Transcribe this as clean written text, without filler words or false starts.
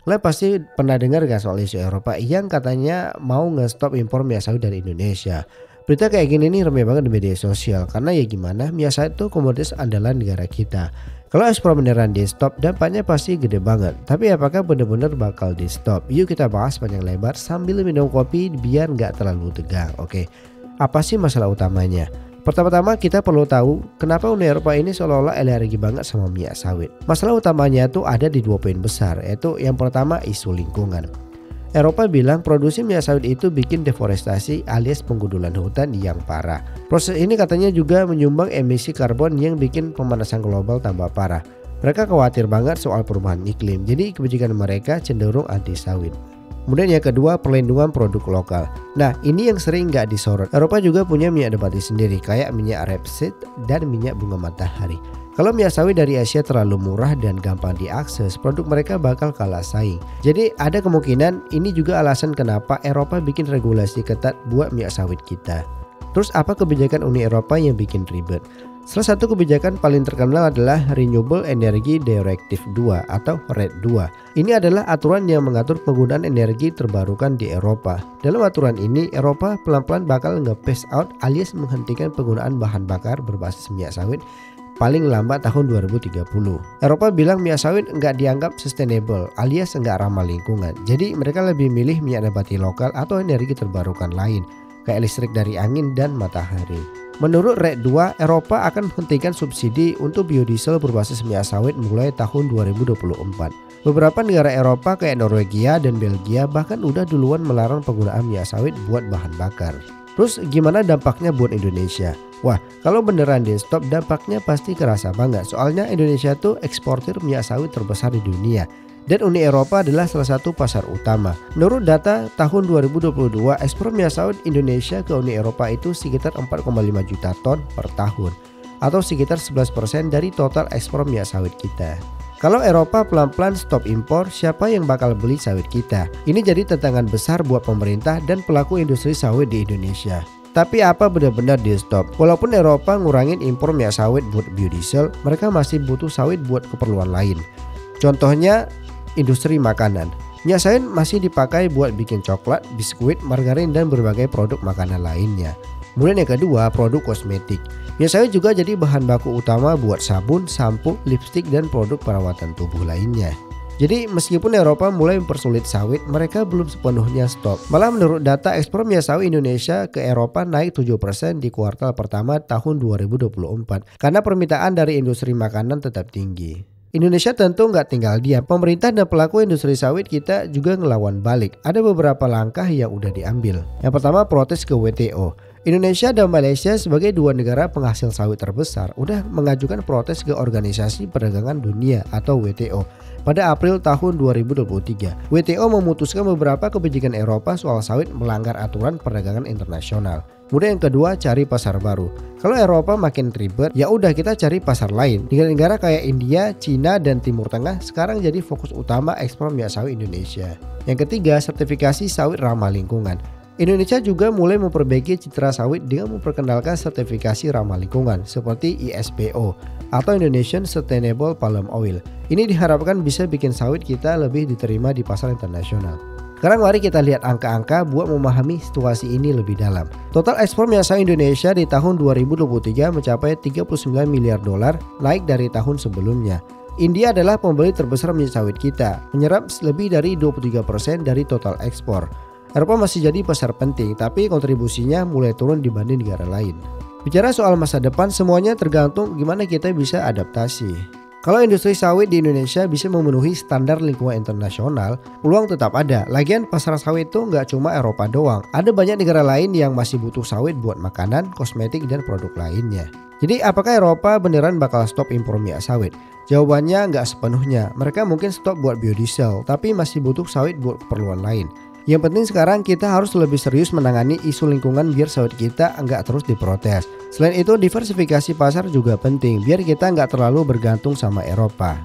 Kalian pasti pernah dengar gak soal isu Eropa yang katanya mau nge-stop impor minyak sawit dari Indonesia. Berita kayak gini nih rame banget di media sosial karena ya gimana, minyak sawit itu komoditas andalan negara kita. Kalau ekspor beneran di stop, dampaknya pasti gede banget. Tapi apakah bener-bener bakal di stop? Yuk kita bahas panjang lebar sambil minum kopi biar nggak terlalu tegang. Oke, apa sih masalah utamanya? Pertama-tama kita perlu tahu kenapa Uni Eropa ini seolah-olah alergi banget sama minyak sawit. Masalah utamanya tuh ada di 2 poin besar, yaitu yang pertama isu lingkungan. Eropa bilang produksi minyak sawit itu bikin deforestasi alias penggundulan hutan yang parah. Proses ini katanya juga menyumbang emisi karbon yang bikin pemanasan global tambah parah. Mereka khawatir banget soal perubahan iklim, jadi kebijakan mereka cenderung anti sawit. Kemudian yang kedua, perlindungan produk lokal. Nah, ini yang sering nggak disorot. Eropa juga punya minyak nabati sendiri kayak minyak rapeseed dan minyak bunga matahari. Kalau minyak sawit dari Asia terlalu murah dan gampang diakses, produk mereka bakal kalah saing. Jadi ada kemungkinan ini juga alasan kenapa Eropa bikin regulasi ketat buat minyak sawit kita. Terus apa kebijakan Uni Eropa yang bikin ribet? Salah satu kebijakan paling terkenal adalah Renewable Energy Directive 2 atau RED II. Ini adalah aturan yang mengatur penggunaan energi terbarukan di Eropa. Dalam aturan ini, Eropa pelan-pelan bakal nge-phase out alias menghentikan penggunaan bahan bakar berbasis minyak sawit paling lambat tahun 2030. Eropa bilang minyak sawit nggak dianggap sustainable alias nggak ramah lingkungan. Jadi mereka lebih milih minyak nabati lokal atau energi terbarukan lain, kayak listrik dari angin dan matahari. Menurut RED II, Eropa akan menghentikan subsidi untuk biodiesel berbasis minyak sawit mulai tahun 2024. Beberapa negara Eropa kayak Norwegia dan Belgia bahkan udah duluan melarang penggunaan minyak sawit buat bahan bakar. Terus gimana dampaknya buat Indonesia? Wah, kalau beneran di stop dampaknya pasti kerasa banget. Soalnya Indonesia tuh eksportir minyak sawit terbesar di dunia. Dan Uni Eropa adalah salah satu pasar utama. Menurut data tahun 2022, ekspor minyak sawit Indonesia ke Uni Eropa itu sekitar 4,5 juta ton per tahun, atau sekitar 11% dari total ekspor minyak sawit kita. Kalau Eropa pelan-pelan stop impor, siapa yang bakal beli sawit kita? Ini jadi tantangan besar buat pemerintah dan pelaku industri sawit di Indonesia. Tapi apa benar-benar di stop? Walaupun Eropa ngurangin impor minyak sawit buat biodiesel, mereka masih butuh sawit buat keperluan lain. Contohnya industri makanan. Minyak sawit masih dipakai buat bikin coklat, biskuit, margarin, dan berbagai produk makanan lainnya. Kemudian yang kedua, produk kosmetik. Minyak sawit juga jadi bahan baku utama buat sabun, sampo, lipstik, dan produk perawatan tubuh lainnya. Jadi meskipun Eropa mulai mempersulit sawit, mereka belum sepenuhnya stop. Malah menurut data ekspor minyak sawit Indonesia ke Eropa naik 7% di kuartal pertama tahun 2024 karena permintaan dari industri makanan tetap tinggi. Indonesia tentu nggak tinggal diam. Pemerintah dan pelaku industri sawit kita juga ngelawan balik. Ada beberapa langkah yang udah diambil. Yang pertama, protes ke WTO. Indonesia dan Malaysia sebagai dua negara penghasil sawit terbesar udah mengajukan protes ke Organisasi Perdagangan Dunia atau WTO pada April tahun 2023. WTO memutuskan beberapa kebijakan Eropa soal sawit melanggar aturan perdagangan internasional. Kemudian yang kedua, cari pasar baru. Kalau Eropa makin ribet, ya udah kita cari pasar lain. Negara-negara kayak India, Cina, dan Timur Tengah sekarang jadi fokus utama ekspor minyak sawit Indonesia. Yang ketiga, sertifikasi sawit ramah lingkungan. Indonesia juga mulai memperbaiki citra sawit dengan memperkenalkan sertifikasi ramah lingkungan seperti ISPO atau Indonesian Sustainable Palm Oil. Ini diharapkan bisa bikin sawit kita lebih diterima di pasar internasional. Sekarang mari kita lihat angka-angka buat memahami situasi ini lebih dalam. Total ekspor minyak sawit Indonesia di tahun 2023 mencapai 39 miliar dolar, naik dari tahun sebelumnya. India adalah pembeli terbesar minyak sawit kita, menyerap lebih dari 23% dari total ekspor. Eropa masih jadi pasar penting, tapi kontribusinya mulai turun dibanding negara lain. Bicara soal masa depan, semuanya tergantung gimana kita bisa adaptasi. Kalau industri sawit di Indonesia bisa memenuhi standar lingkungan internasional, peluang tetap ada. Lagian pasar sawit itu nggak cuma Eropa doang. Ada banyak negara lain yang masih butuh sawit buat makanan, kosmetik, dan produk lainnya. Jadi apakah Eropa beneran bakal stop impor minyak sawit? Jawabannya nggak sepenuhnya. Mereka mungkin stop buat biodiesel, tapi masih butuh sawit buat keperluan lain. Yang penting sekarang kita harus lebih serius menangani isu lingkungan biar sawit kita nggak terus diprotes. Selain itu, diversifikasi pasar juga penting biar kita nggak terlalu bergantung sama Eropa.